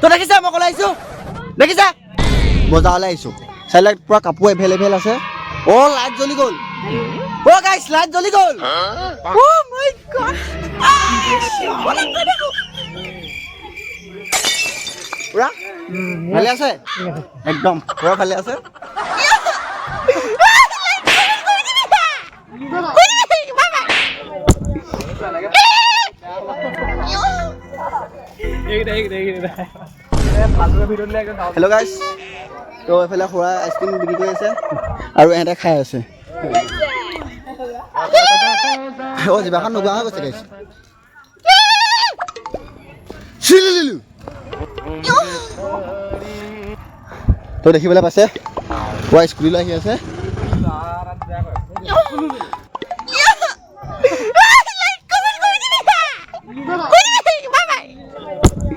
তই দেখিছা মই কলে আহিছো দেখিছা বজাৰলৈ আহিছো চাইলে পুৰা কাপোৰ এভেইলেবল আছে অ লাইট জ্বলি গ'ল অ গাইস লাইট জ্বলি গ'ল ও মাই গড পুৰা ভালে আছে একদম পুৰা ভালে আছে হেল্ল' গাইছ তো এইফালে খুৰা আইচক্ৰীম বিক্ৰী কৰি আছে আৰু এহেঁতে খাই আছে অ জিভাখন নোগোৱা হৈ গৈছে গাইছ চিলিলিলু তো দেখিবলৈ পাইছে খুৰা স্কুটিলৈ আহি আছে